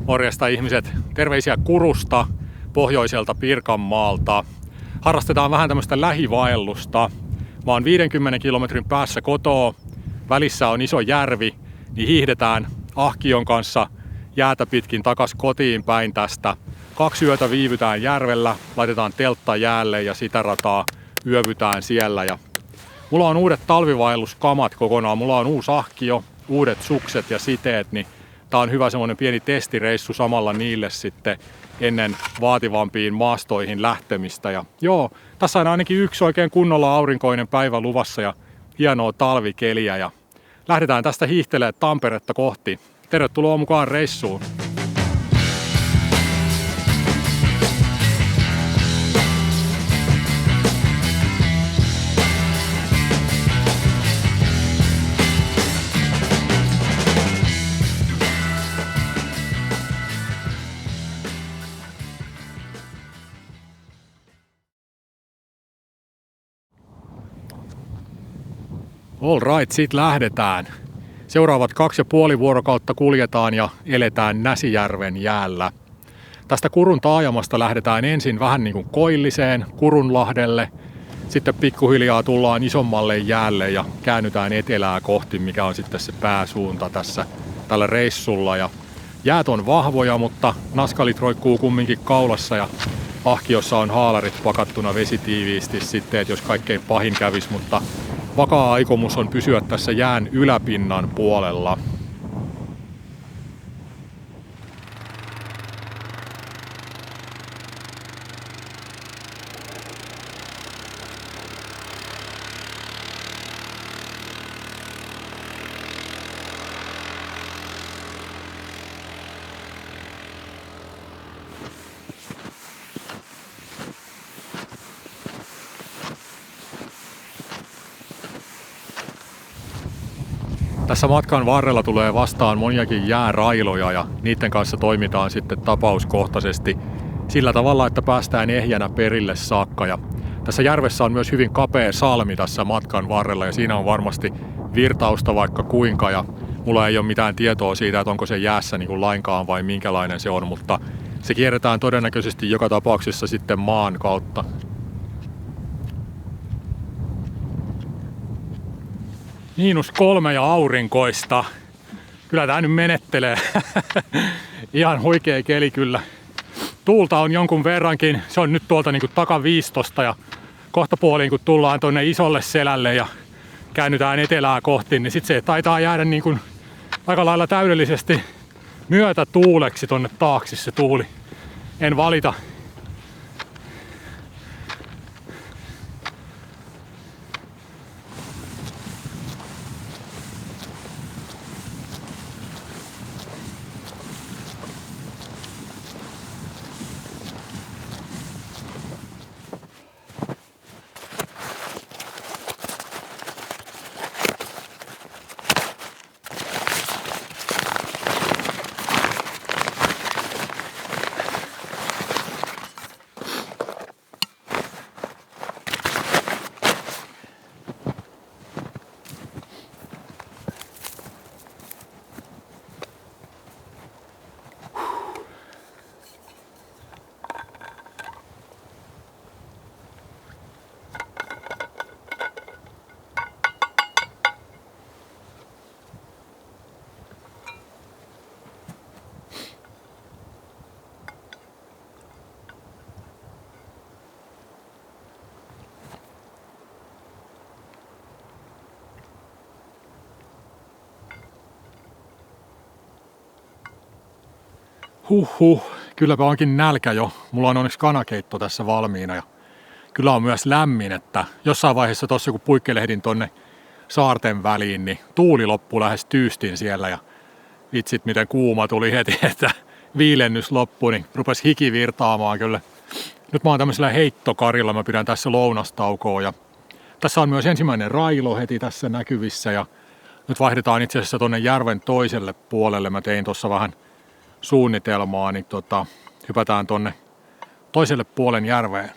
Morjesta ihmiset, terveisiä Kurusta, pohjoiselta Pirkanmaalta. Harrastetaan vähän tämmöistä lähivaellusta. Mä oon 50 kilometrin päässä kotoa, välissä on iso järvi, niin hiihdetään ahkion kanssa jäätä pitkin takas kotiin päin tästä. 2 yötä viivytään järvellä, laitetaan teltta jäälle ja sitä rataa yövytään siellä. Ja mulla on uudet talvivaelluskamat kokonaan, mulla on uusi ahkio, uudet sukset ja siteet, niin tää on hyvä semmonen pieni testireissu samalla niille sitten ennen vaativampiin maastoihin lähtemistä. Ja joo, tässä on ainakin yksi oikein kunnolla aurinkoinen päivä luvassa ja hienoa talvikeliä. Ja lähdetään tästä hiihtelemään Tamperetta kohti. Tervetuloa mukaan reissuun! All right, sit lähdetään. Seuraavat 2,5 vuorokautta kuljetaan ja eletään Näsijärven jäällä. Tästä Kurun taajamasta lähdetään ensin vähän niin kuin koilliseen Kurunlahdelle. Sitten pikkuhiljaa tullaan isommalle jäälle ja käännytään etelää kohti, mikä on sitten se pääsuunta tässä tällä reissulla. Ja jäät on vahvoja, mutta naskalit roikkuu kumminkin kaulassa ja ahkiossa on haalarit pakattuna vesitiiviisti sitten, että jos kaikkein pahin kävis, mutta vakaa aikomus on pysyä tässä jään yläpinnan puolella. Tässä matkan varrella tulee vastaan moniakin jäärailoja ja niiden kanssa toimitaan sitten tapauskohtaisesti sillä tavalla, että päästään ehjänä perille saakka. Ja tässä järvessä on myös hyvin kapea salmi tässä matkan varrella ja siinä on varmasti virtausta vaikka kuinka. Ja mulla ei ole mitään tietoa siitä, että onko se jäässä niin kuin lainkaan vai minkälainen se on, mutta se kierretään todennäköisesti joka tapauksessa sitten maan kautta. -3 ja aurinkoista. Kyllä tää nyt menettelee. Ihan huikea keli kyllä. Tuulta on jonkun verrankin. Se on nyt tuolta niinku takaviistosta ja kohtapuoliin kun tullaan tonne isolle selälle ja käännytään etelää kohti, niin sit se taitaa jäädä niinku aika lailla täydellisesti myötätuuleksi tonne taakse se tuuli. En valita. Kylläpä onkin nälkä jo. Mulla on onneksi kanakeitto tässä valmiina ja kyllä on myös lämmin, että jossain vaiheessa tossa kun puikkelehdin tonne saarten väliin, niin tuuli loppui lähes tyystin siellä ja vitsit miten kuuma tuli heti, että viilennys loppui, niin rupesi hiki virtaamaan kyllä. Nyt mä oon tämmöisellä heittokarilla, mä pidän tässä lounastaukoa ja tässä on myös ensimmäinen railo heti tässä näkyvissä ja nyt vaihdetaan itse asiassa tonne järven toiselle puolelle. Mä tein tuossa vähän suunnitelmaa, niin hypätään tonne toiselle puolen järveen.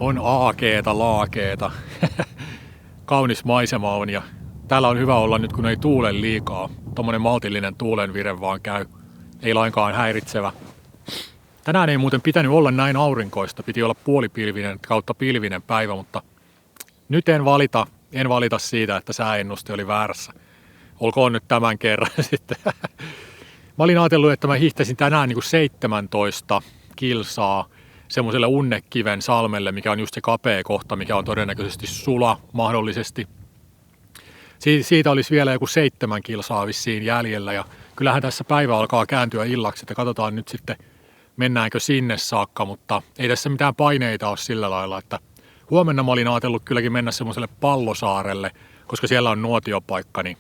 On aakeeta, laakeeta. Kaunis maisema on ja täällä on hyvä olla nyt kun ei tuule liikaa. Tommonen maltillinen tuulenvire vaan käy. Ei lainkaan häiritsevä. Tänään ei muuten pitänyt olla näin aurinkoista. Piti olla puolipilvinen kautta pilvinen päivä, mutta nyt en valita siitä, että sääennuste oli väärässä. Olkoon nyt tämän kerran sitten. Mä olin ajatellut, että mä hiihtäisin tänään niin kuin 17 kilsaa semmoiselle Unnekiven salmelle, mikä on just se kapea kohta, mikä on todennäköisesti sula mahdollisesti. Siitä olisi vielä joku 7 kilsaa vissiin jäljellä ja kyllähän tässä päivä alkaa kääntyä illaksi, että katsotaan nyt sitten mennäänkö sinne saakka, mutta ei tässä mitään paineita ole sillä lailla, että huomenna mä olin ajatellut kylläkin mennä semmoiselle Pallosaarelle, koska siellä on nuotiopaikka, niin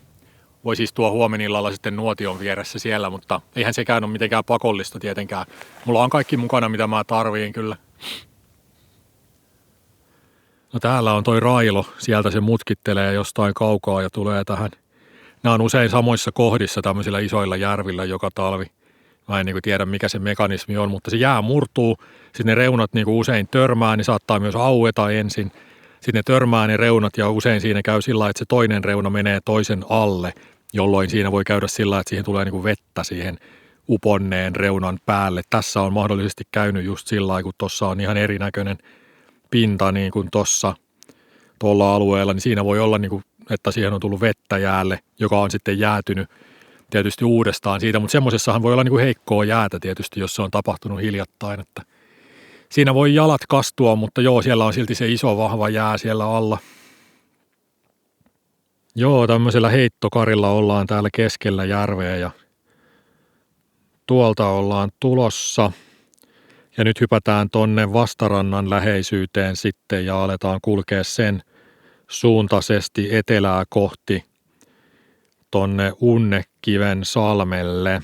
voi siis tuo huomenillalla sitten nuotion vieressä siellä, mutta eihän sekään ole mitenkään pakollista tietenkään. Mulla on kaikki mukana, mitä mä tarviin kyllä. No täällä on toi Railo, sieltä se mutkittelee jostain kaukaa ja tulee tähän. Nämä on usein samoissa kohdissa tämmöisillä isoilla järvillä joka talvi. Mä en tiedä mikä se mekanismi on, mutta se jää murtuu, sitten ne reunat usein törmää, niin saattaa myös aueta ensin. Sitten ne törmää ne reunat ja usein siinä käy sillä lailla, että se toinen reuna menee toisen alle, jolloin siinä voi käydä sillä lailla, että siihen tulee vettä siihen uponneen reunan päälle. Tässä on mahdollisesti käynyt just sillä lailla, kun tuossa on ihan erinäköinen pinta niin kuin tuolla alueella, niin siinä voi olla, että siihen on tullut vettä jäälle, joka on sitten jäätynyt tietysti uudestaan siitä, mutta semmoisessahan voi olla heikkoa jäätä tietysti, jos se on tapahtunut hiljattain, että siinä voi jalat kastua, mutta joo, siellä on silti se iso vahva jää siellä alla. Joo, tämmöisellä heittokarilla ollaan täällä keskellä järveä ja tuolta ollaan tulossa. Ja nyt hypätään tonne vastarannan läheisyyteen sitten ja aletaan kulkea sen suuntaisesti etelää kohti tonne Unnekiven salmelle.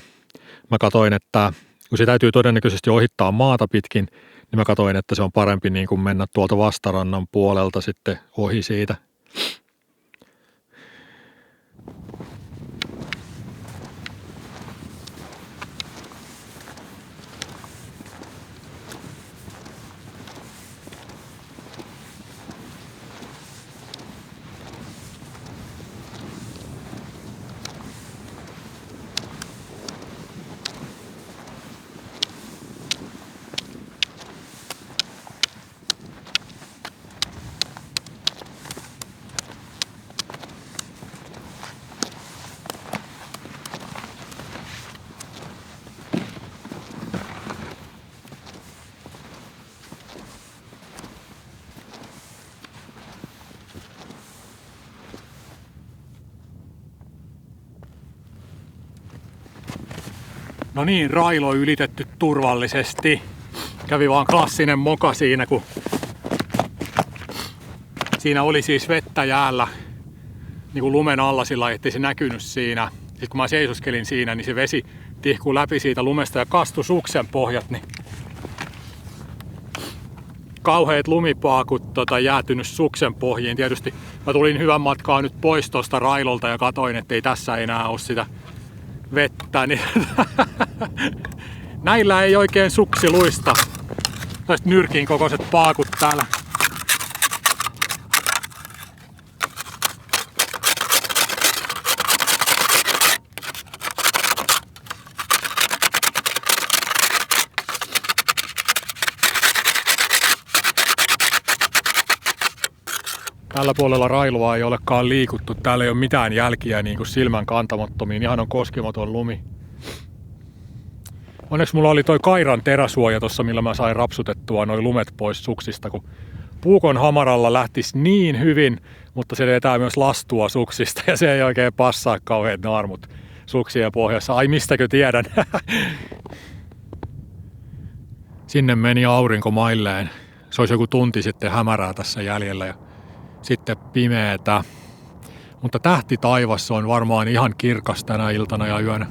Mä katoin, että kun se täytyy todennäköisesti ohittaa maata pitkin, niin mä katoin, että se on parempi niin kuin mennä tuolta vastarannan puolelta sitten ohi siitä. No niin, Railo ylitetty turvallisesti. Kävi vaan klassinen moka siinä, kun siinä oli siis vettä jäällä niin kuin lumen alla sillä, ettei se näkynyt siinä. Sitten kun mä seisoskelin siinä, niin se vesi tihkui läpi siitä lumesta ja kastui suksen pohjat. Niin kauheat lumipaakut jäätynyt suksen pohjiin. Tietysti mä tulin hyvän matkaa nyt pois tuosta Railolta ja katoin, ettei tässä enää ole sitä vettä, niin näillä ei oikein suksi luista. Tällaiset nyrkin kokoiset paakut täällä. Tällä puolella Railoa ei olekaan liikuttu. Täällä ei ole mitään jälkiä niin kuin silmän kantamattomiin. Ihan on koskematon lumi. Onneksi mulla oli toi Kairan teräsuoja tossa, millä mä sain rapsutettua noi lumet pois suksista, kun puukon hamaralla lähtisi niin hyvin, mutta se vetää myös lastua suksista ja se ei oikein passaa kauheat naarmut suksien pohjassa. Ai mistäkö tiedän? Sinne meni aurinko mailleen. Se olisi joku tunti sitten hämärää tässä jäljellä ja sitten pimeetä. Mutta tähti taivassa on varmaan ihan kirkas tänä iltana ja yönä.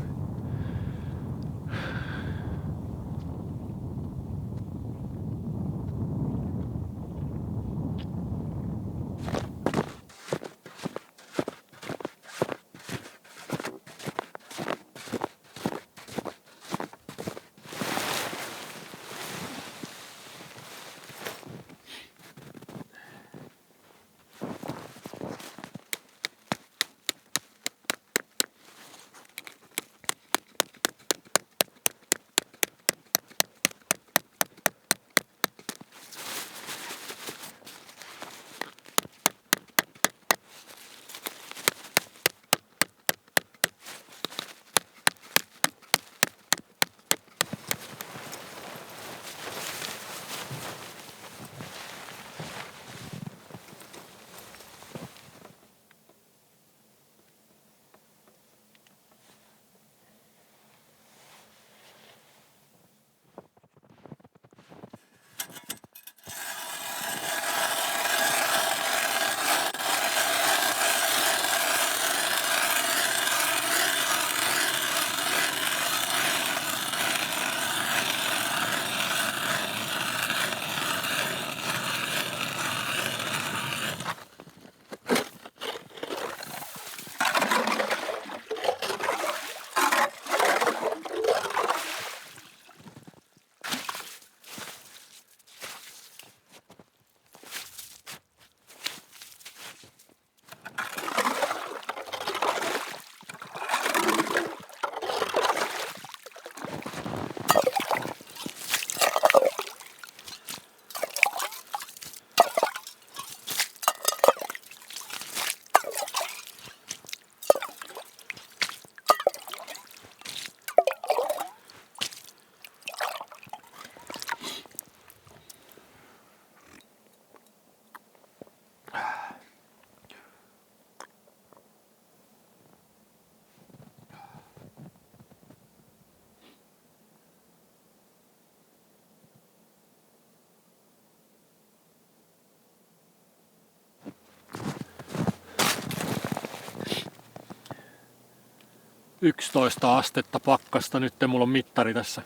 11 astetta pakkasta. Nyt mulla on mittari tässä.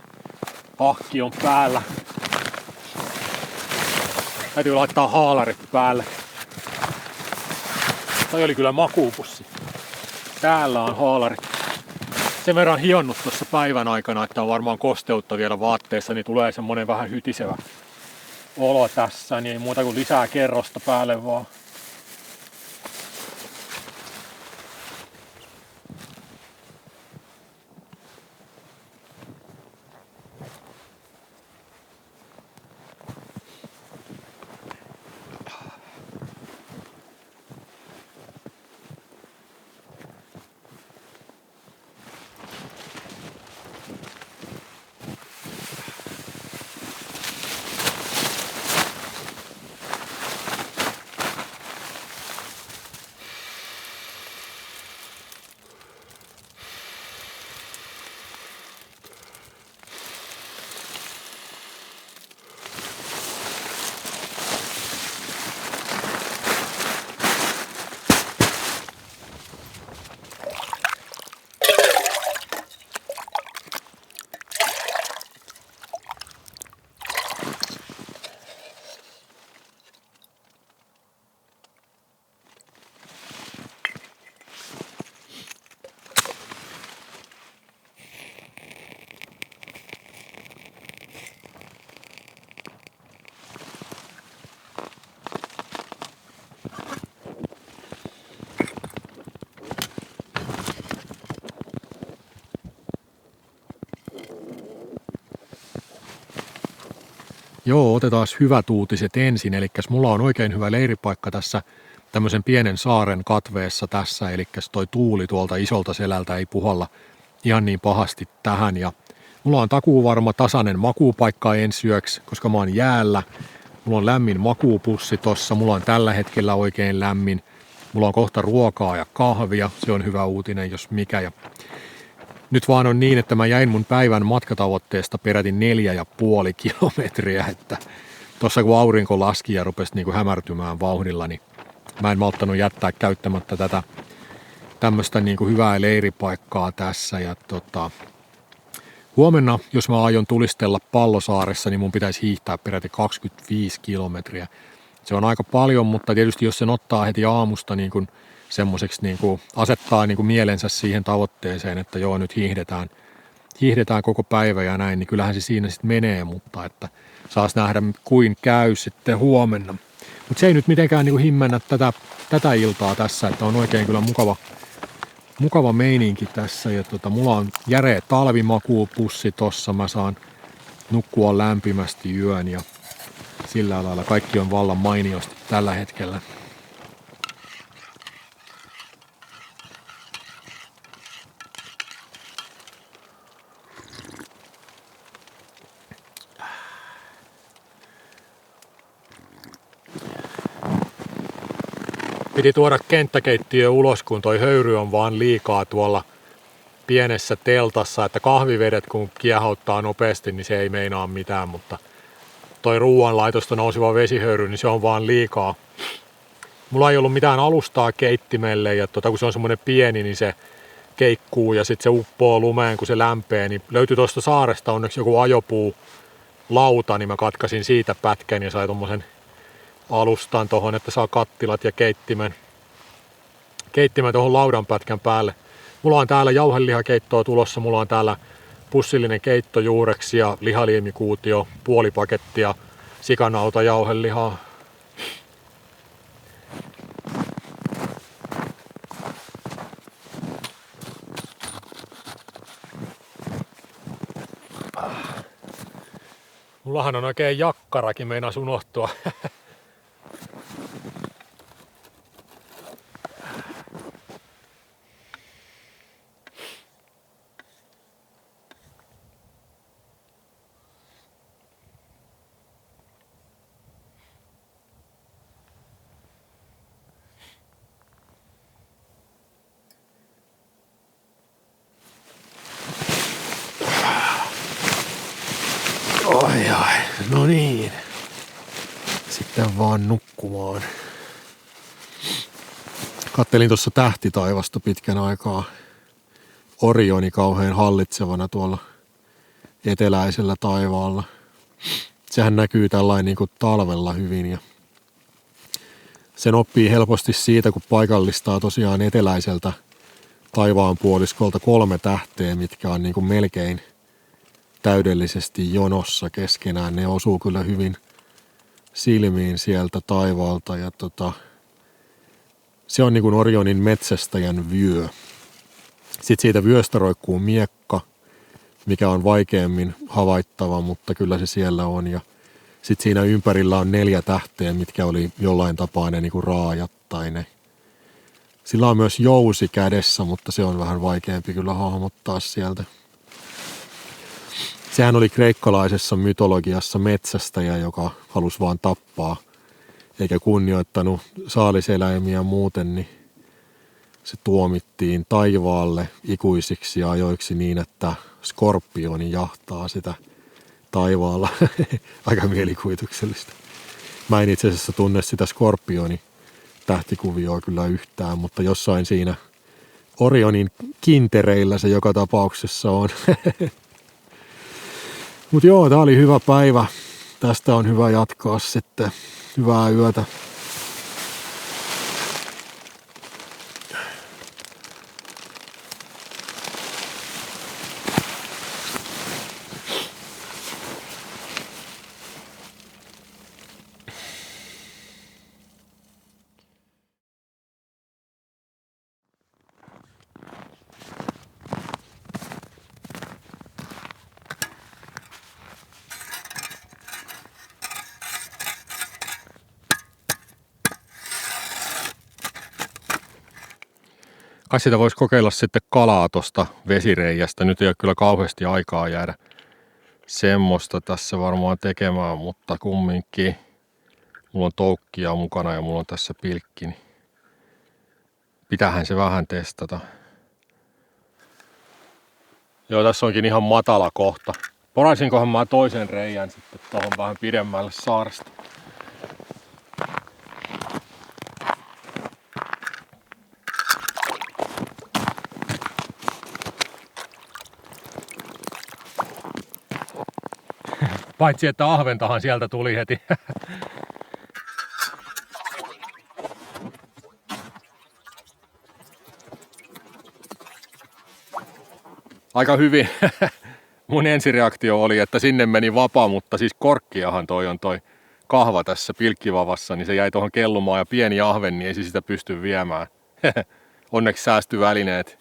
Ahki on päällä. Täytyy laittaa haalarit päälle. Toi oli kyllä makuupussi. Täällä on haalarit. Sen verran hionnut tuossa päivän aikana, että on varmaan kosteutta vielä vaatteessa, niin tulee semmonen vähän hytisevä olo tässä. Niin ei muuta kuin lisää kerrosta päälle vaan. Joo, otetaan hyvät uutiset ensin. Eli mulla on oikein hyvä leiripaikka tässä tämmöisen pienen saaren katveessa tässä. Eli toi tuuli tuolta isolta selältä ei puhalla ihan niin pahasti tähän. Ja mulla on takuuvarma tasainen makuupaikka ensi yöksi, koska mä oon jäällä. Mulla on lämmin makuupussi tossa. Mulla on tällä hetkellä oikein lämmin. Mulla on kohta ruokaa ja kahvia. Se on hyvä uutinen, jos mikä. Ja nyt vaan on niin, että mä jäin mun päivän matkatavoitteesta peräti 4,5 kilometriä, että tossa kun aurinko laski ja rupesi niin kuin hämärtymään vauhdilla, niin mä en malttanut jättää käyttämättä tätä tämmöistä niin kuin hyvää leiripaikkaa tässä. Ja huomenna, jos mä aion tulistella Pallosaaressa, niin mun pitäisi hiihtää peräti 25 kilometriä. Se on aika paljon, mutta tietysti jos sen ottaa heti aamusta niin kuin semmoiseksi niin kuin asettaa niin kuin mielensä siihen tavoitteeseen, että joo, nyt hiihdetään koko päivä ja näin, niin kyllähän se siinä sitten menee, mutta että saas nähdä kuin käy sitten huomenna. Mutta se ei nyt mitenkään niin kuin himmennä tätä iltaa tässä, että on oikein kyllä mukava meininki tässä. Ja mulla on järeä talvimakuupussi tossa, mä saan nukkua lämpimästi yön ja sillä lailla kaikki on vallan mainiosti tällä hetkellä. Piti tuoda kenttäkeittiö ulos, kun toi höyry on vaan liikaa tuolla pienessä teltassa, että kahvivedet kun kiehauttaa nopeasti, niin se ei meinaa mitään, mutta toi ruoanlaitosta nouseva vesihöyry, niin se on vaan liikaa. Mulla ei ollut mitään alustaa keittimelle ja kun se on semmonen pieni, niin se keikkuu ja sitten se uppoo lumeen, kun se lämpee, niin löytyi tuosta saaresta onneksi joku ajopuu lauta, niin mä katkasin siitä pätkän ja sai tommosen alustan tohon, että saa kattilat ja keittimen tuohon laudan pätkän päälle. Mulla on täällä jauhelihakeittoa tulossa, mulla on täällä pussillinen keitto juureksi ja lihaliemikuutio, puoli pakettia sikanauta jauhelihaa. Mullahan on oikein jakkarakin, meinas unohtua. No niin. Sitten vaan nukkumaan. Kattelin tuossa tähtitaivasta pitkän aikaa. Orioni kauhean hallitsevana tuolla eteläisellä taivaalla. Sehän näkyy tällainen niin kuin talvella hyvin ja sen oppii helposti siitä, kun paikallistaa tosiaan eteläiseltä taivaanpuoliskolta 3 tähteä, mitkä on niin kuin melkein täydellisesti jonossa keskenään. Ne osuu kyllä hyvin silmiin sieltä taivaalta ja se on niin kuin Orionin metsästäjän vyö. Sitten siitä vyöstä roikkuu miekka, mikä on vaikeammin havaittava, mutta kyllä se siellä on. Ja sitten siinä ympärillä on 4 tähteä, mitkä oli jollain tapaa ne niin kuin raajat tai ne. Sillä on myös jousi kädessä, mutta se on vähän vaikeampi kyllä hahmottaa sieltä. Sehän oli kreikkalaisessa mytologiassa metsästäjä, joka halusi vaan tappaa, eikä kunnioittanut saaliseläimiä muuten, niin se tuomittiin taivaalle ikuisiksi ajoiksi niin, että skorpioni jahtaa sitä taivaalla. Aika mielikuvituksellista. Mä en itse asiassa tunne sitä skorpioni tähtikuvioa kyllä yhtään, mutta jossain siinä Orionin kintereillä se joka tapauksessa on. Mut joo, tää oli hyvä päivä. Tästä on hyvä jatkaa sitten. Hyvää yötä. Kai sitä voisi kokeilla sitten kalaa tosta vesireijästä. Nyt ei ole kyllä kauheasti aikaa jäädä semmoista tässä varmaan tekemään, mutta kumminkin mulla on toukkia mukana ja mulla on tässä pilkki, niin pitäähän se vähän testata. Joo, tässä onkin ihan matala kohta. Poraisinkohan mä toisen reijän sitten tohon vähän pidemmälle saaresta. Paitsi että ahventahan sieltä tuli heti. Aika hyvin. Mun ensireaktio oli, että sinne meni vapaa, mutta siis korkkiahan toi on toi kahva tässä pilkkivavassa, niin se jäi tuohon kellumaan ja pieni ahven, niin ei se sitä pysty viemään. Onneksi säästyi välineet.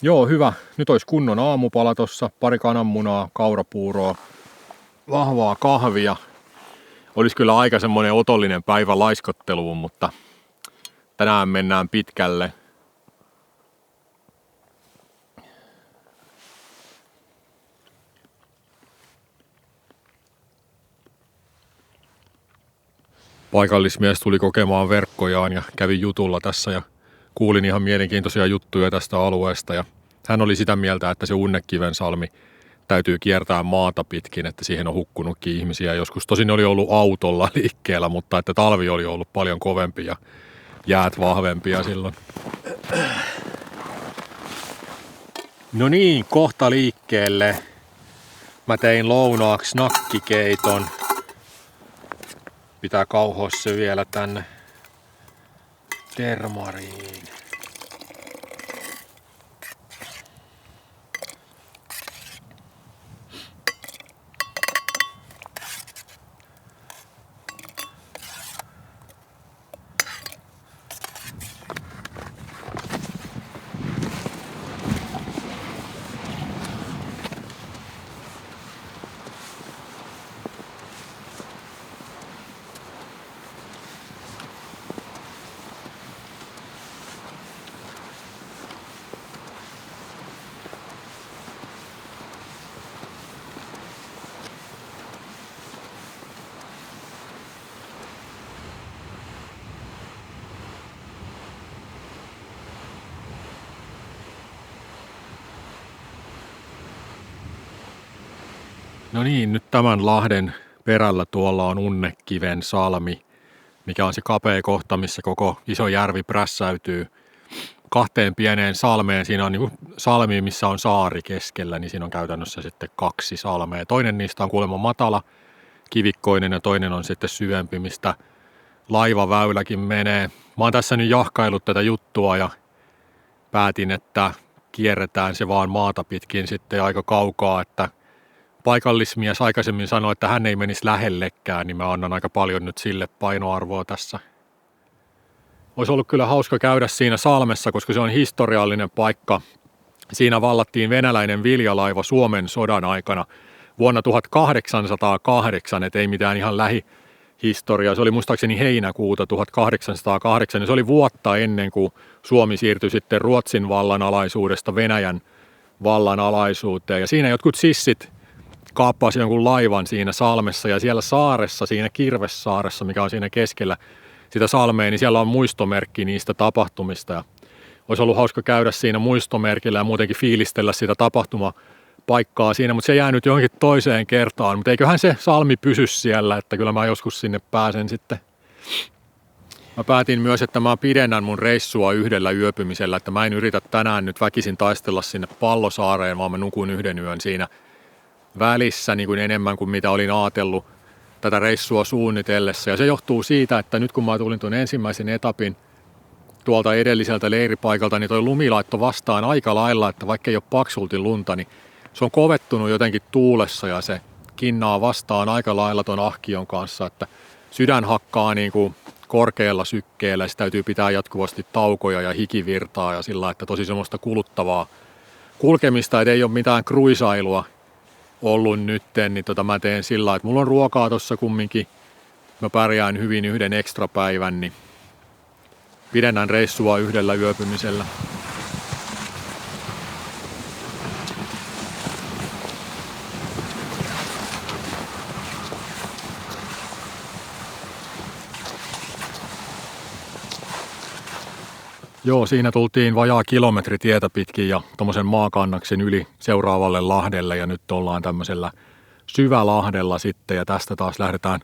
Joo, hyvä. Nyt olisi kunnon aamupala tossa. Pari kananmunaa, kaurapuuroa, vahvaa kahvia. Olisi kyllä aika semmoinen otollinen päivä laiskotteluun, mutta tänään mennään pitkälle. Paikallismies tuli kokemaan verkkojaan ja kävi jutulla tässä ja kuulin ihan mielenkiintoisia juttuja tästä alueesta. Ja hän oli sitä mieltä, että se Unnekivensalmi täytyy kiertää maata pitkin, että siihen on hukkunutkin ihmisiä. Joskus tosin oli ollut autolla liikkeellä, mutta että talvi oli ollut paljon kovempi ja jäät vahvempia silloin. No niin, kohta liikkeelle. Mä tein lounaaksi nakkikeiton. Pitää kauhoa se vielä tänne termariin. No niin, nyt tämän lahden perällä tuolla on Unnekiven salmi, mikä on se kapea kohta, missä koko iso järvi prässäytyy kahteen pieneen salmeen. Siinä on niin salmi, missä on saari keskellä, niin siinä on käytännössä sitten 2 salmea. Toinen niistä on kuulemma matala, kivikkoinen ja toinen on sitten syvempi, mistä laivaväyläkin menee. Mä oon tässä nyt jahkaillut tätä juttua ja päätin, että kierretään se vaan maata pitkin sitten aika kaukaa, että paikallismies aikaisemmin sanoi, että hän ei menisi lähellekään, niin mä annan aika paljon nyt sille painoarvoa tässä. Olisi ollut kyllä hauska käydä siinä salmessa, koska se on historiallinen paikka. Siinä vallattiin venäläinen viljalaiva Suomen sodan aikana vuonna 1808, et ei mitään ihan lähihistoriaa. Se oli muistaakseni heinäkuuta 1808, ja se oli vuotta ennen kuin Suomi siirtyi sitten Ruotsin vallan alaisuudesta Venäjän vallan alaisuuteen. Ja siinä jotkut sissit kaappasi jonkun laivan siinä salmessa, ja siellä saaressa, siinä Kirvessaaressa, mikä on siinä keskellä sitä salmea, niin siellä on muistomerkki niistä tapahtumista. Ja olisi ollut hauska käydä siinä muistomerkillä ja muutenkin fiilistellä sitä tapahtumapaikkaa siinä, mutta se jää nyt johonkin toiseen kertaan. Mutta eiköhän se salmi pysy siellä, että kyllä mä joskus sinne pääsen sitten. Mä päätin myös, että mä pidennän mun reissua yhdellä yöpymisellä, että mä en yritä tänään nyt väkisin taistella sinne Pallosaareen, vaan mä nukun yhden yön siinä välissä niin kuin enemmän kuin mitä olin ajatellut tätä reissua suunnitellessa. Ja se johtuu siitä, että nyt kun mä tulin tuon ensimmäisen etapin tuolta edelliseltä leiripaikalta, niin toi lumi laittoi vastaan aika lailla, että vaikka ei ole paksulti lunta, niin se on kovettunut jotenkin tuulessa ja se kinnaa vastaan aika lailla ton ahkion kanssa, että sydän hakkaa niin kuin korkealla sykkeellä, se täytyy pitää jatkuvasti taukoja ja hikivirtaa ja sillä, että tosi semmoista kuluttavaa kulkemista, että ei ole mitään kruisailua ollut nytten, niin mä teen sillä, että mulla on ruokaa tossa kumminkin, mä pärjään hyvin yhden ekstra päivän, niin pidennän reissua yhdellä yöpymisellä. Joo, siinä tultiin vajaa kilometri tietä pitkin ja tommosen maakannaksen yli seuraavalle lahdelle ja nyt ollaan tämmöisellä syvälahdella sitten ja tästä taas lähdetään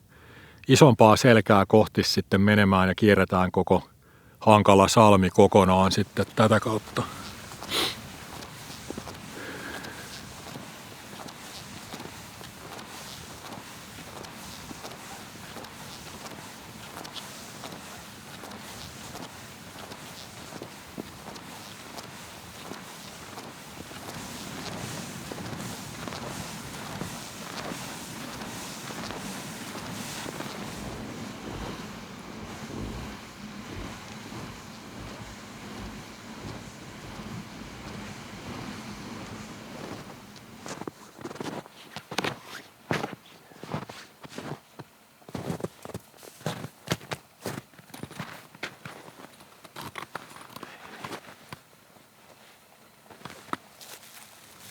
isompaa selkää kohti sitten menemään ja kierretään koko hankala salmi kokonaan sitten tätä kautta.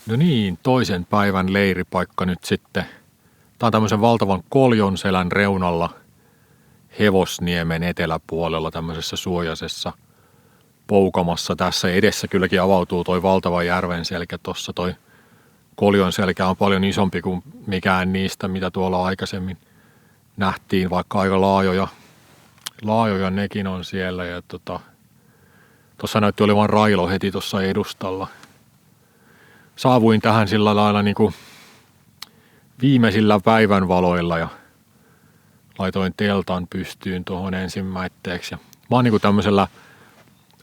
No niin, toisen päivän leiripaikka nyt sitten. Tämä on tämmöisen valtavan Koljonselän reunalla Hevosniemen eteläpuolella tämmöisessä suojaisessa poukamassa. Tässä edessä kylläkin avautuu toi valtava järvenselkä. Tuossa toi Koljonselkä on paljon isompi kuin mikään niistä, mitä tuolla aikaisemmin nähtiin, vaikka aika laajoja nekin on siellä. Ja tuossa näytti olevan railo heti tuossa edustalla. Saavuin tähän sillä lailla niin kuin viimeisillä päivänvaloilla ja laitoin teltan pystyyn tuohon ensimmäitteeksi. Mä oon niin kuin tämmöisellä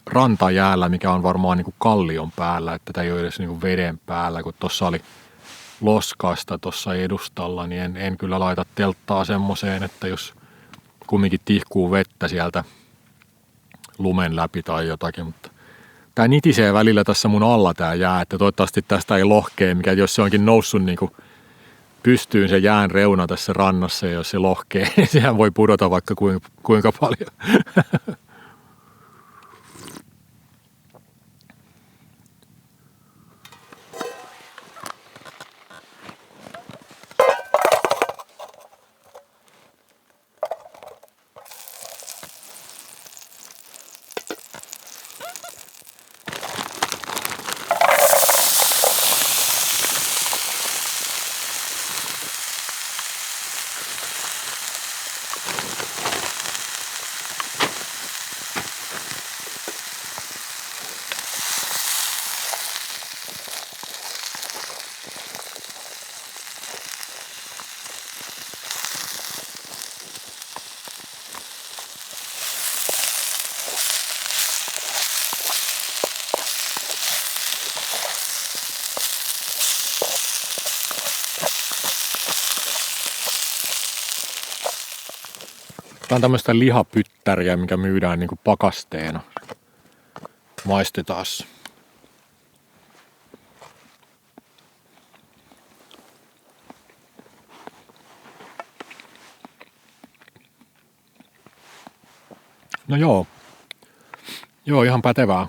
rantajäällä, mikä on varmaan niin kuin kallion päällä, että tämä ei ole edes niin kuin veden päällä, kun tuossa oli loskasta tuossa edustalla, niin en kyllä laita telttaa semmoiseen, että jos kumminkin tihkuu vettä sieltä lumen läpi tai jotakin, mutta tää nitisee välillä tässä mun alla tää jää, että toivottavasti tästä ei lohkee, mikä jos se onkin noussut niin kuin pystyyn se jään reuna tässä rannassa ja jos se lohkee, niin sehän voi pudota vaikka kuinka paljon. Tää on tämmöistä lihapyttäriä, mikä myydään niinku pakasteena. Maistetaan. No joo. Joo, ihan pätevää.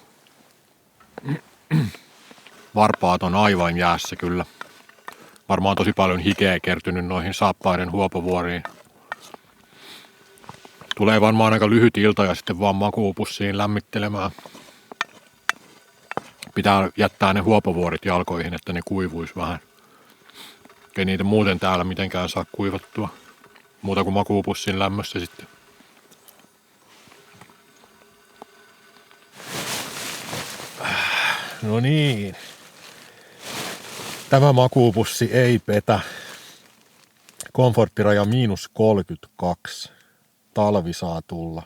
Varpaat on aivan jäässä kyllä. Varmaan tosi paljon hikeä kertynyt noihin saappaiden huopavuoriin. Tulee varmaan aika lyhyt ilta ja sitten vaan makuupussiin lämmittelemään. Pitää jättää ne huopavuorit jalkoihin, että ne kuivuis vähän. Ei niitä muuten täällä mitenkään saa kuivattua. Muuta kuin makuupussin lämmössä sitten. No niin. Tämä makuupussi ei petä. Komforttiraja -32. Talvi saa tulla.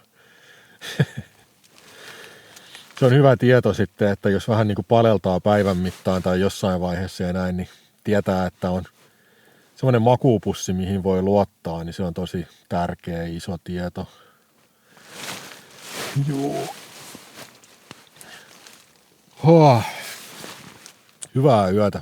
Se on hyvä tieto sitten, että jos vähän niin kuin paleltaa päivän mittaan tai jossain vaiheessa ja näin, niin tietää, että on semmoinen makuupussi, mihin voi luottaa, niin se on tosi tärkeä iso tieto. Joo. Hyvää yötä.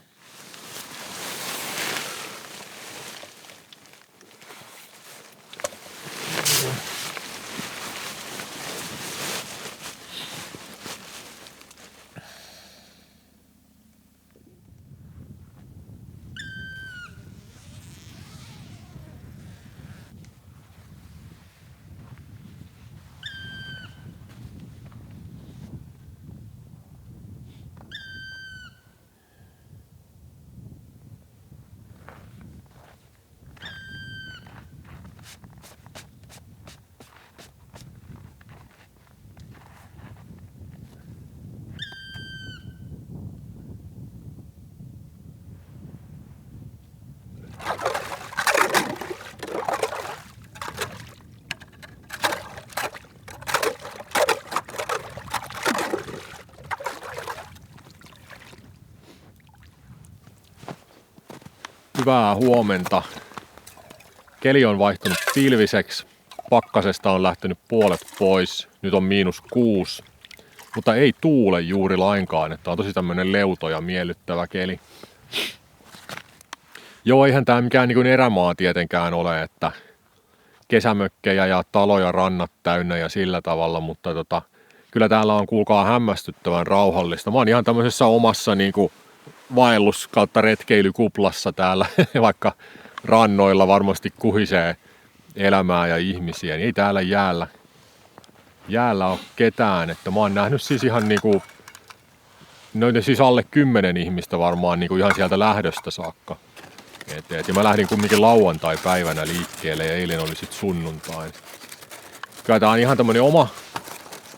Hyvää huomenta. Keli on vaihtunut pilviseksi. Pakkasesta on lähtenyt puolet pois. Nyt on -6. Mutta ei tuule juuri lainkaan. Että on tosi tämmönen leuto ja miellyttävä keli. Joo, eihän tää mikään niin erämaa tietenkään ole, että kesämökkejä ja taloja rannat täynnä ja sillä tavalla, mutta kyllä täällä on kuulkaa hämmästyttävän rauhallista. Mä oon ihan tämmöisessä omassa niinku vaellus- kautta retkeilykuplassa täällä, vaikka rannoilla varmasti kuhisee elämää ja ihmisiä, niin ei täällä jäällä ole ketään. Että mä oon nähnyt siis ihan niinku, noita siis alle 10 ihmistä varmaan niinku ihan sieltä lähdöstä saakka. Ja mä lähdin kumminkin lauantai-päivänä liikkeelle ja eilen oli sit sunnuntai. Kyllä tää on ihan tämmönen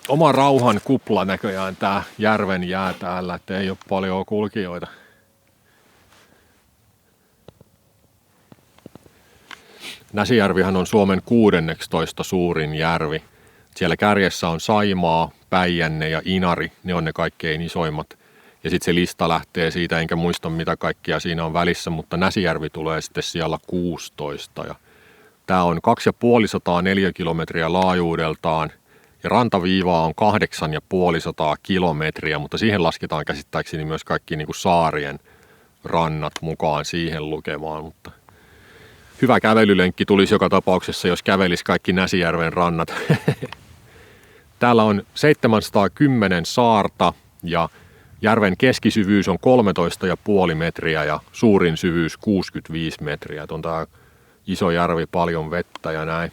oma rauhan kupla näköjään tää järven jää täällä, että ei ole paljon kulkijoita. Näsijärvihän on Suomen 16 suurin järvi. Siellä kärjessä on Saimaa, Päijänne ja Inari, ne on ne kaikkein isoimmat. Ja sitten se lista lähtee siitä, enkä muista mitä kaikkia siinä on välissä, mutta Näsijärvi tulee sitten siellä 16. Ja tää on 250 neliökilometriä laajuudeltaan ja rantaviivaa on 850 kilometriä, mutta siihen lasketaan käsittääkseni myös kaikki niin kuin saarien rannat mukaan siihen lukemaan. Mutta hyvä kävelylenkki tulisi joka tapauksessa, jos kävelisi kaikki Näsijärven rannat. Täällä on 710 saarta ja järven keskisyvyys on 13,5 metriä ja suurin syvyys 65 metriä. On tää iso järvi, paljon vettä ja näin.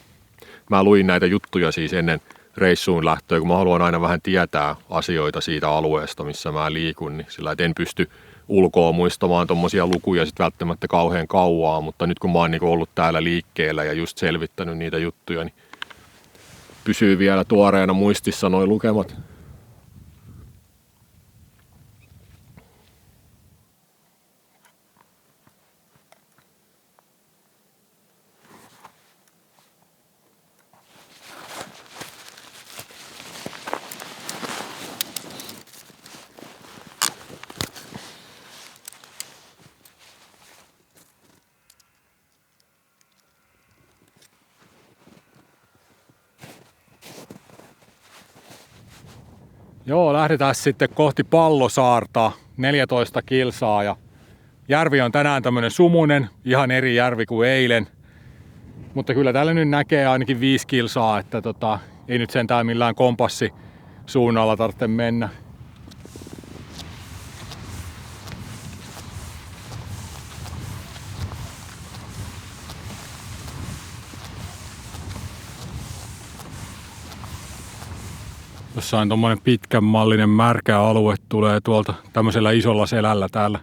Mä luin näitä juttuja siis ennen reissuun lähtöä, kun mä haluan aina vähän tietää asioita siitä alueesta, missä mä liikun, niin sillä en pysty ulkoa muistamaan tommosia lukuja sit välttämättä kauhean kauaa, mutta nyt kun mä oon niinku ollut täällä liikkeellä ja just selvittänyt niitä juttuja, niin pysyy vielä tuoreena muistissa noi lukemat. Joo, lähdetään sitten kohti Pallosaarta, 14 kilsaa ja järvi on tänään tämmönen sumunen, ihan eri järvi kuin eilen. Mutta kyllä täällä nyt näkee ainakin 5 kilsaa, että ei nyt sentään millään kompassisuunnalla tarvitse mennä. Jossain tommonen pitkän mallinen märkä alue tulee tuolta tämmöisellä isolla selällä täällä.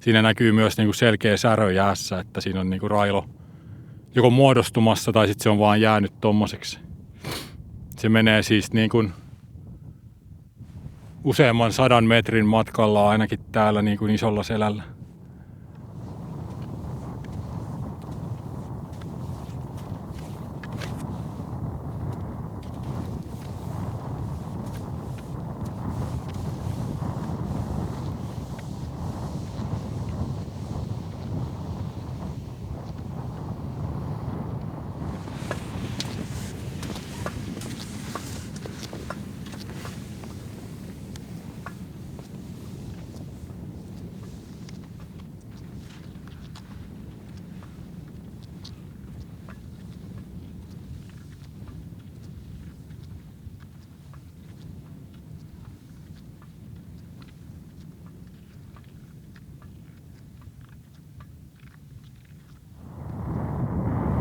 Siinä näkyy myös niinku selkeä särö jäässä, että siinä on niinku railo joko muodostumassa tai sitten se on vaan jäänyt tommoseksi. Se menee siis niinku useamman 100 metrin matkalla ainakin täällä niinku isolla selällä.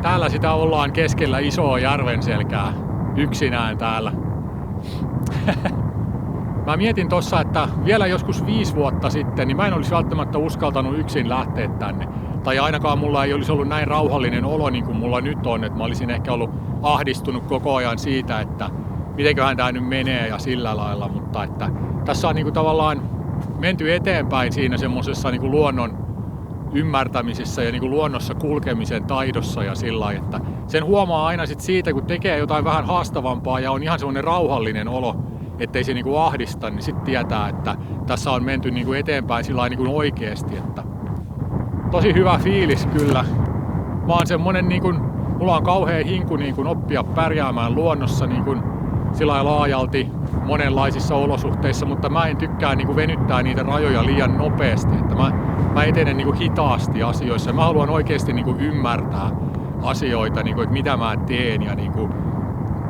Täällä sitä ollaan keskellä isoa järvenselkää, yksinään täällä. Mä mietin tossa, että vielä joskus 5 vuotta sitten, niin mä en olisi välttämättä uskaltanut yksin lähteä tänne. Tai ainakaan mulla ei olisi ollut näin rauhallinen olo niin kuin mulla nyt on, että mä olisin ehkä ollut ahdistunut koko ajan siitä, että mitenköhän tää nyt menee ja sillä lailla. Mutta että tässä on niinku tavallaan menty eteenpäin siinä semmosessa niinku luonnon ymmärtämisessä ja niinku luonnossa kulkemisen taidossa ja sillä lailla, että sen huomaa aina sit siitä, kun tekee jotain vähän haastavampaa ja on ihan semmoinen rauhallinen olo, ettei se niinku ahdista, niin sit tietää, että tässä on menty niinku eteenpäin sillä lailla niinku oikeesti, että tosi hyvä fiilis kyllä. Mä oon semmonen niinku, mulla on kauhea hinku niinku oppia pärjäämään luonnossa niinku sillä lailla laajalti monenlaisissa olosuhteissa, mutta mä en tykkää niinku venyttää niitä rajoja liian nopeasti, että mä etenen niinku hitaasti asioissa. Mä haluan oikeesti niinku ymmärtää asioita, niinku, että mitä mä teen ja niinku,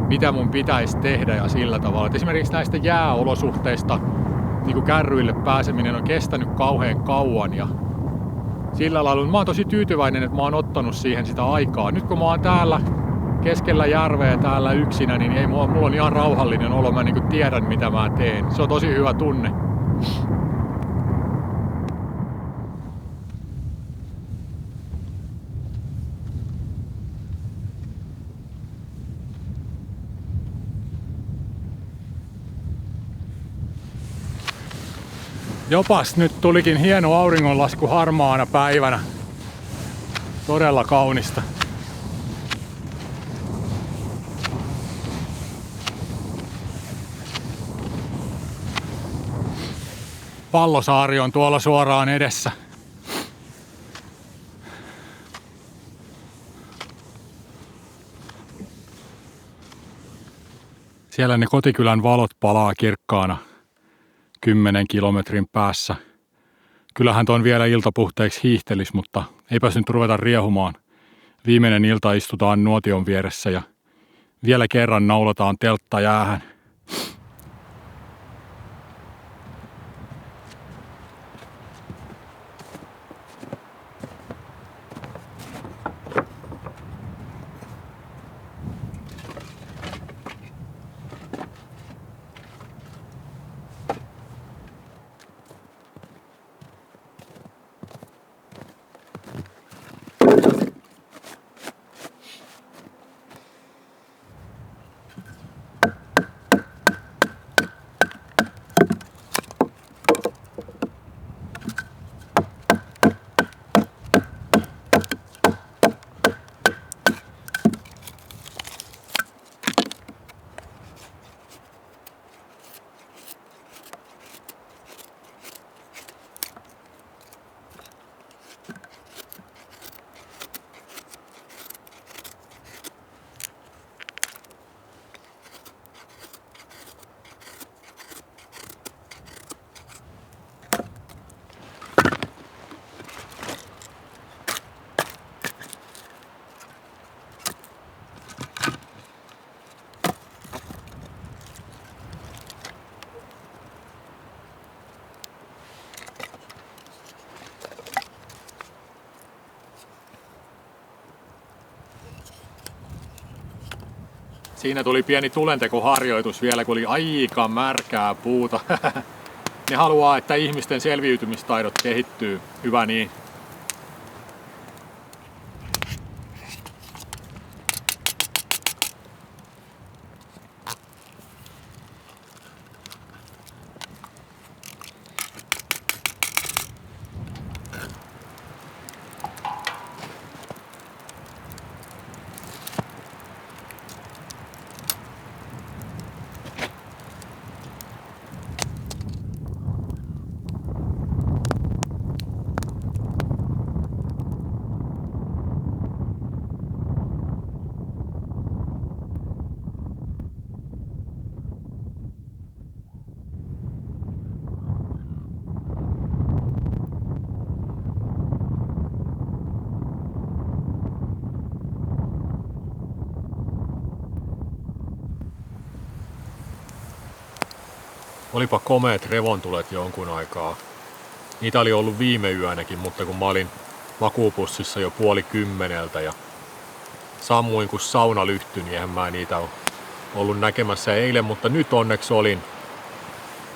mitä mun pitäisi tehdä ja sillä tavalla. Et esimerkiksi näistä jääolosuhteista niinku kärryille pääseminen on kestänyt kauhean kauan ja sillä lailla. Mä oon tosi tyytyväinen, että mä oon ottanut siihen sitä aikaa. Nyt kun mä oon täällä keskellä järveä täällä yksinä, niin ei mulla on ihan rauhallinen olo. Mä niinku tiedän mitä mä teen. Se on tosi hyvä tunne. Jopas, nyt tulikin hieno auringonlasku harmaana päivänä. Todella kaunista. Pallosaari on tuolla suoraan edessä. Siellä ne kotikylän valot palaa kirkkaana 10 kilometrin päässä. Kyllähän ton vielä iltapuhteeksi hiihtelis, mutta eipäs nyt ruveta riehumaan. Viimeinen ilta istutaan nuotion vieressä ja vielä kerran naulataan teltta jäähän. Siinä tuli pieni tulentekoharjoitus vielä, kun oli aika märkää puuta. Ne haluaa, että ihmisten selviytymistaidot kehittyy. Hyvä niin. Olipa komeet revontulet jonkun aikaa. Niitä oli ollut viime yönäkin, mutta kun mä olin makuupussissa jo 9:30 ja sammuin kun sauna lyhtyi, niin eihän mä niitä ole ollut näkemässä eilen, mutta nyt onneksi olin.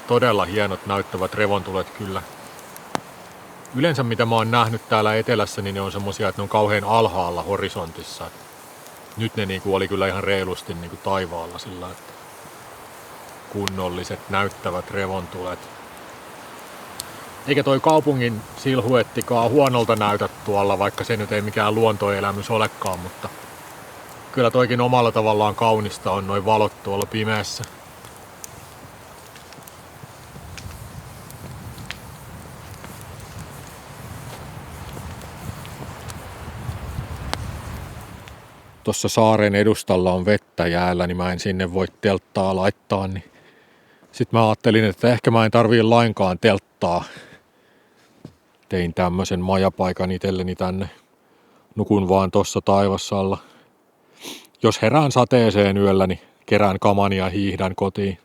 Todella hienot näyttävät revontulet kyllä. Yleensä mitä mä oon nähnyt täällä etelässä, niin ne on semmosia, että ne on kauhean alhaalla horisontissa. Nyt ne niinku oli kyllä ihan reilusti niinku taivaalla sillä, että kunnolliset näyttävät revontulet. Eikä toi kaupungin silhuettikaan huonolta näytä tuolla, vaikka se nyt ei mikään luontoelämys olekaan, mutta kyllä toikin omalla tavallaan kaunista on noin valot tuolla pimeässä. Tuossa saaren edustalla on vettä jäällä, niin mä en sinne voi telttaa laittaa, niin sitten mä ajattelin, että ehkä mä en tarvii lainkaan telttaa. Tein tämmösen majapaikan itselleni tänne. Nukun vaan tossa taivassa. Jos herään sateeseen yöllä, niin kerään kamani ja hiihdän kotiin.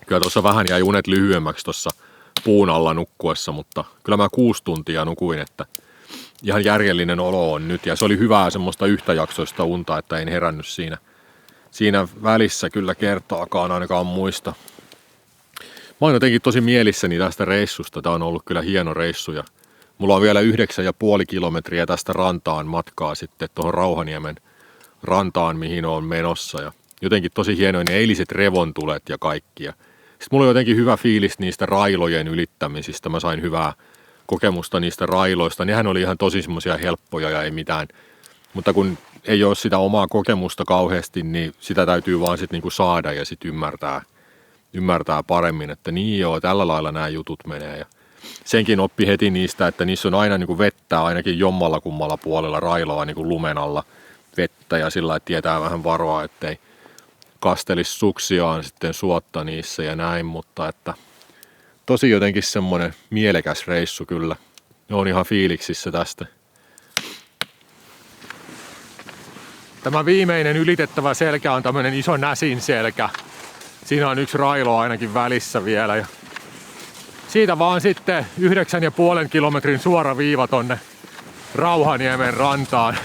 Kyllä tuossa vähän jäi unet lyhyemmäksi tuossa puun alla nukkuessa, mutta kyllä mä 6 tuntia nukuin, että ihan järjellinen olo on nyt. Ja se oli hyvää semmoista yhtäjaksoista unta, että en herännyt siinä välissä kyllä kertaakaan ainakaan muista. Mä oon jotenkin tosi mielissäni tästä reissusta. Tää on ollut kyllä hieno reissu ja mulla on vielä 9,5 kilometriä tästä rantaan matkaa sitten tuohon Rauhaniemen rantaan, mihin on menossa. Ja jotenkin tosi hienoja ne eiliset revontulet ja kaikkia. Sitten mulla oli jotenkin hyvä fiilis niistä railojen ylittämisistä. Mä sain hyvää kokemusta niistä railoista. Nehän oli ihan tosi semmoisia helppoja ja ei mitään. Mutta kun ei ole sitä omaa kokemusta kauheasti, niin sitä täytyy vaan sitten niinku saada ja sitten ymmärtää paremmin, että niin joo, tällä lailla nämä jutut menee. Ja senkin oppi heti niistä, että niissä on aina niinku vettä ainakin jommalla kummalla puolella railoa niinku lumen alla vettä ja sillä että tietää vähän varoa, ettei kastelisi suksiaan sitten suotta niissä ja näin, mutta että tosi jotenkin semmoinen mielekäs reissu kyllä. Ne on ihan fiiliksissä tästä. Tämä viimeinen ylitettävä selkä on tämmöinen iso näsin selkä. Siinä on yksi railo ainakin välissä vielä. Ja siitä vaan sitten 9,5 kilometrin suora viiva tonne Rauhaniemen rantaan.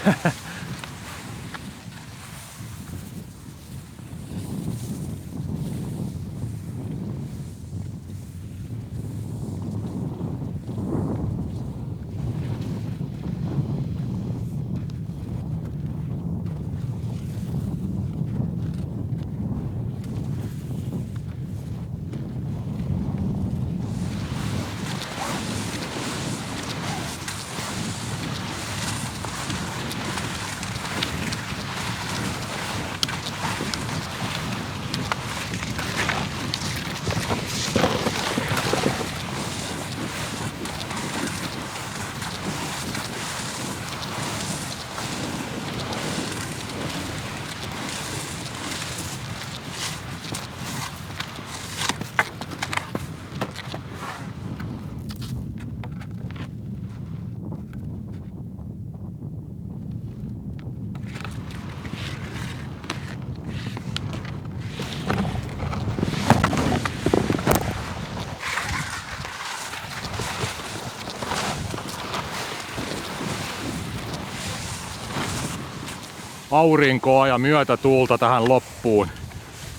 aurinkoa ja myötätuulta tähän loppuun.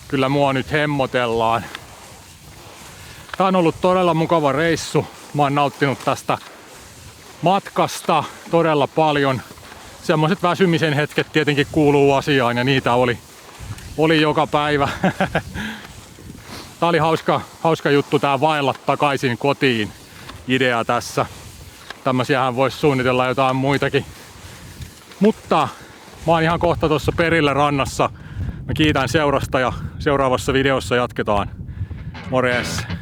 Kyllä mua nyt hemmotellaan. Tää on ollut todella mukava reissu. Mä oon nauttinut tästä matkasta todella paljon. Semmoiset väsymisen hetket tietenkin kuuluu asiaan ja niitä oli joka päivä. Tää oli hauska juttu tää vaella takaisin kotiin idea tässä. Tämmösiähän voisi suunnitella jotain muitakin. Mutta mä oon ihan kohta tuossa perillä rannassa. Mä kiitän seurasta ja seuraavassa videossa jatketaan. Morjes!